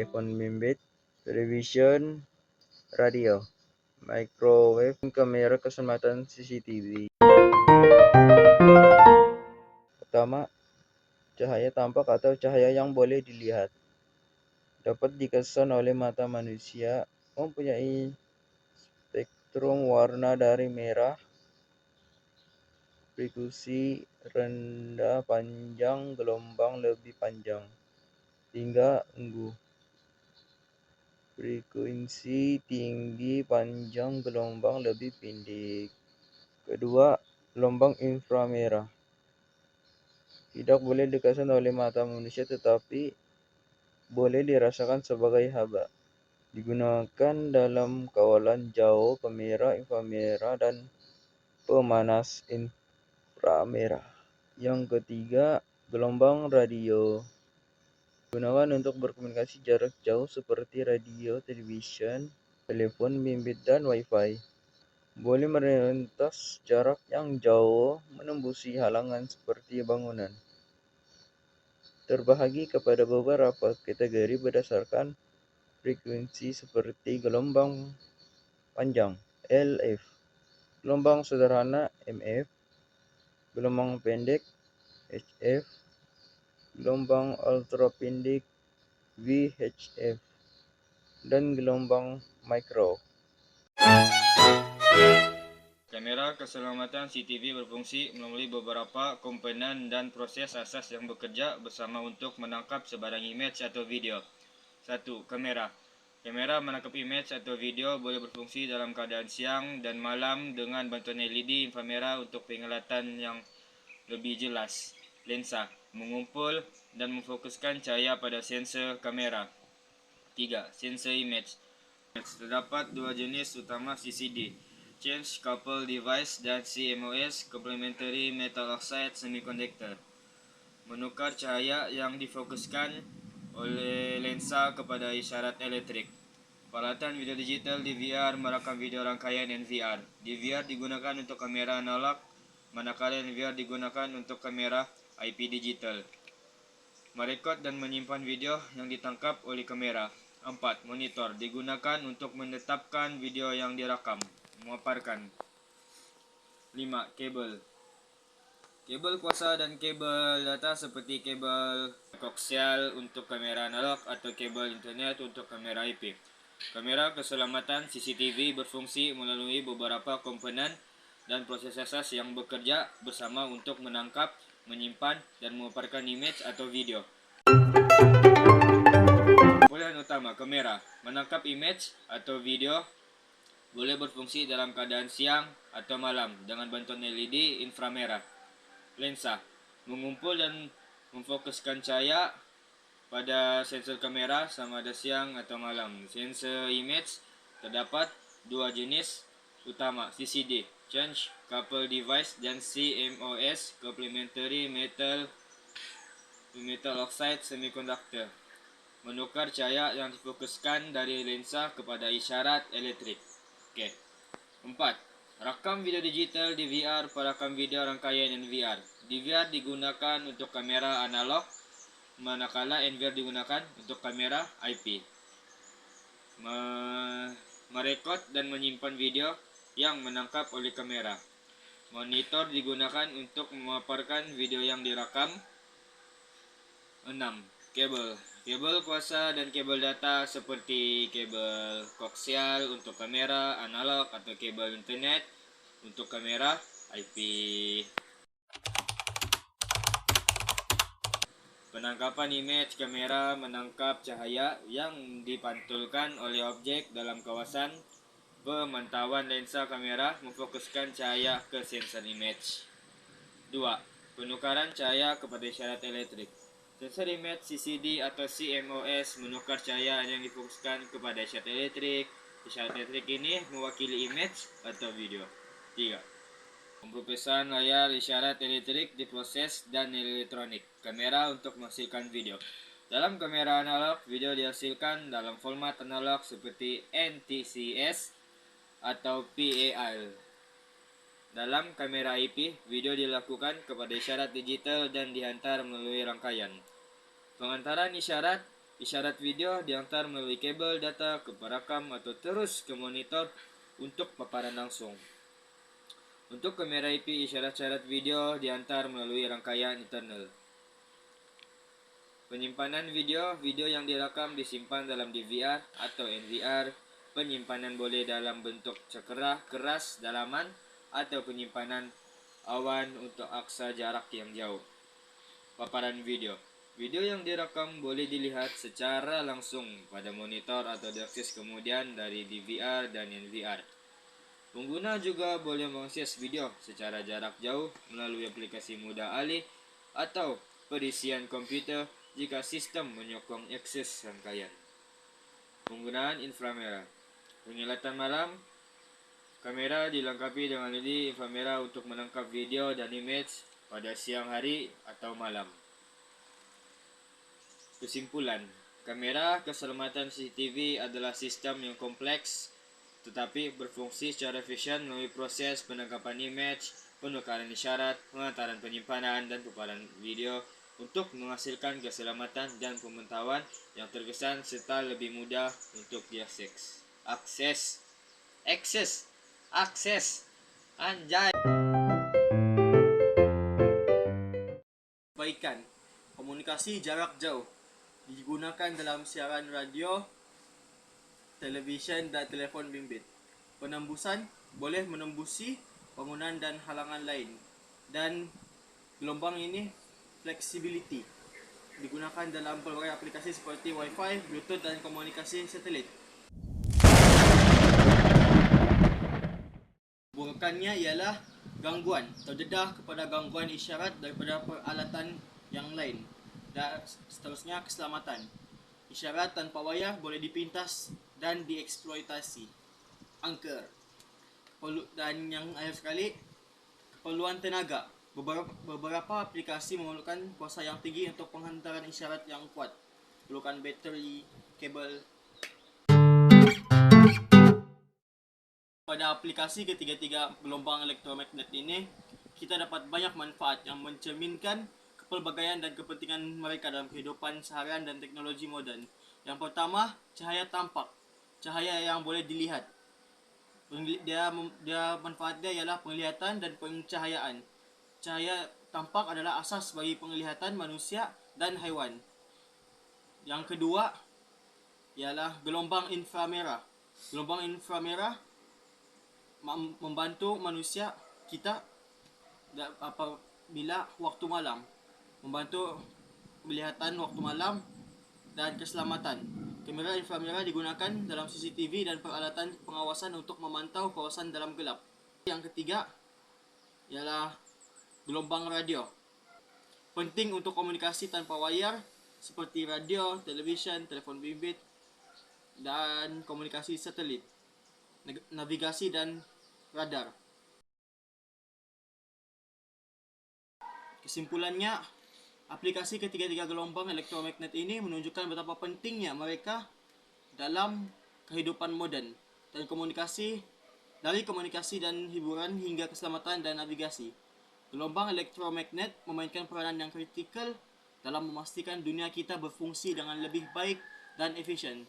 telepon bimbit, television, radio, microwave, kamera keselamatan CCTV. Pertama, cahaya tampak atau cahaya yang boleh dilihat. Dapat dikesan oleh mata manusia, mempunyai spektrum warna dari merah, frekuensi rendah panjang, gelombang lebih panjang, hingga ungu. Frekuensi tinggi panjang, gelombang lebih pendek. Kedua, gelombang inframerah. Tidak boleh dikesan oleh mata manusia tetapi boleh dirasakan sebagai haba. Digunakan dalam kawalan jauh, kamera inframerah, dan pemanas inframerah. Yang ketiga, gelombang radio. Digunakan untuk berkomunikasi jarak jauh seperti radio, television, telepon bimbit, dan wifi. Boleh melintas jarak yang jauh, menembusi halangan seperti bangunan. Terbagi kepada beberapa kategori berdasarkan frekuensi seperti gelombang panjang (LF), gelombang sederhana (MF), gelombang pendek (HF), gelombang ultrapendek (VHF), dan gelombang mikro. Kamera keselamatan CCTV berfungsi melalui beberapa komponen dan proses asas yang bekerja bersama untuk menangkap sebarang image atau video. 1. Kamera. Kamera menangkap image atau video boleh berfungsi dalam keadaan siang dan malam dengan bantuan LED inframerah untuk penglihatan yang lebih jelas. Lensa mengumpul dan memfokuskan cahaya pada sensor kamera. 3. Sensor image. Terdapat dua jenis utama CCD, Change Coupled Device dan CMOS, Complementary Metal Oxide Semiconductor. Menukar cahaya yang difokuskan oleh lensa kepada isyarat elektrik. Peralatan video digital DVR merekam video rangkaian NVR. DVR digunakan untuk kamera analog, manakala NVR digunakan untuk kamera IP digital. Merekod dan menyimpan video yang ditangkap oleh kamera. 4. Monitor digunakan untuk menetapkan video yang direkam. Memaparkan. 5. Kabel. Kabel kuasa dan kabel data seperti kabel koaksial untuk kamera analog atau kabel internet untuk kamera IP. Kamera keselamatan CCTV berfungsi melalui beberapa komponen dan proses asas yang bekerja bersama untuk menangkap, menyimpan, dan memaparkan image atau video. Komponen utama kamera menangkap image atau video boleh berfungsi dalam keadaan siang atau malam dengan bantuan LED inframerah. Lensa mengumpul dan memfokuskan cahaya pada sensor kamera sama ada siang atau malam. Sensor image terdapat dua jenis utama, CCD, Change Coupled Device, dan CMOS, Complementary Metal Oxide Semiconductor. Menukar cahaya yang difokuskan dari lensa kepada isyarat elektrik. 4. Rakam video digital DVR, perakam video rangkaian NVR. DVR digunakan untuk kamera analog, manakala NVR digunakan untuk kamera IP. Merekod dan menyimpan video yang menangkap oleh kamera. Monitor digunakan untuk memaparkan video yang direkam. 6. Kabel. Kabel kuasa dan kabel data seperti kabel koaksial untuk kamera analog atau kabel internet untuk kamera IP. Penangkapan image. Kamera menangkap cahaya yang dipantulkan oleh objek dalam kawasan. Pemantauan lensa kamera memfokuskan cahaya ke sensor image. 2. Penukaran cahaya kepada isyarat elektrik. Sensor image CCD atau CMOS menukar cahaya yang difokuskan kepada isyarat elektrik. Isyarat elektrik ini mewakili image atau video. 3. Pemrosesan layar isyarat elektrik diproses dan elektronik kamera untuk menghasilkan video. Dalam kamera analog, video dihasilkan dalam format analog seperti NTCS atau PAL. Dalam kamera IP, video dilakukan kepada isyarat digital dan dihantar melalui rangkaian. Pengantaran isyarat Isyarat video diantar melalui kabel data ke perakam atau terus ke monitor untuk paparan langsung. Untuk kamera IP, isyarat-isyarat video diantar melalui rangkaian internal. Penyimpanan video yang direkam disimpan dalam DVR atau NVR. Penyimpanan boleh dalam bentuk cekera keras dalaman atau penyimpanan awan untuk aksa jarak yang jauh. Paparan video. Video yang direkam boleh dilihat secara langsung pada monitor atau diakses kemudian dari DVR dan NVR. Pengguna juga boleh mengakses video secara jarak jauh melalui aplikasi mudah alih atau perisian komputer jika sistem menyokong akses rangkaian. Penggunaan inframerah. Pengilatan malam. Kamera dilengkapi dengan LED inframerah untuk menangkap video dan image pada siang hari atau malam. Kesimpulan, kamera keselamatan CCTV adalah sistem yang kompleks tetapi berfungsi secara efisien melalui proses penangkapan image, penukaran isyarat, pengantaran penyimpanan, dan paparan video untuk menghasilkan keselamatan dan pemantauan yang terkesan serta lebih mudah untuk diakses. Akses. Anjay. Perbaikan komunikasi jarak jauh digunakan dalam siaran radio, televisyen dan telefon bimbit. Penembusan boleh menembusi bangunan dan halangan lain. Dan gelombang ini flexibility digunakan dalam berbagai aplikasi seperti Wi-Fi, Bluetooth dan komunikasi satelit. Burukannya ialah gangguan, terdedah kepada gangguan isyarat daripada peralatan yang lain. Dan seterusnya keselamatan. Isyarat tanpa wayar boleh dipintas dan dieksploitasi. Angker. Dan yang akhir sekali, keperluan tenaga. Beberapa aplikasi memerlukan kuasa yang tinggi untuk penghantaran isyarat yang kuat. Perlukan bateri, kabel. Pada aplikasi ketiga-tiga gelombang elektromagnet ini, kita dapat banyak manfaat yang mencerminkan kepelbagaian dan kepentingan mereka dalam kehidupan seharian dan teknologi moden. Yang pertama, cahaya tampak. Cahaya yang boleh dilihat. Manfaatnya ialah penglihatan dan pencahayaan. Cahaya tampak adalah asas bagi penglihatan manusia dan haiwan. Yang kedua ialah gelombang inframerah. Gelombang inframerah membantu manusia kita apabila waktu malam, membantu penglihatan waktu malam dan keselamatan. Kamera inframerah digunakan dalam CCTV dan peralatan pengawasan untuk memantau kawasan dalam gelap. Yang ketiga ialah gelombang radio. Penting untuk komunikasi tanpa wayar seperti radio, televisyen, telefon bimbit dan komunikasi satelit, navigasi dan radar. Kesimpulannya, aplikasi ketiga-tiga gelombang elektromagnet ini menunjukkan betapa pentingnya mereka dalam kehidupan moden dan dari komunikasi dan hiburan hingga keselamatan dan navigasi. Gelombang elektromagnet memainkan peranan yang kritikal dalam memastikan dunia kita berfungsi dengan lebih baik dan efisien.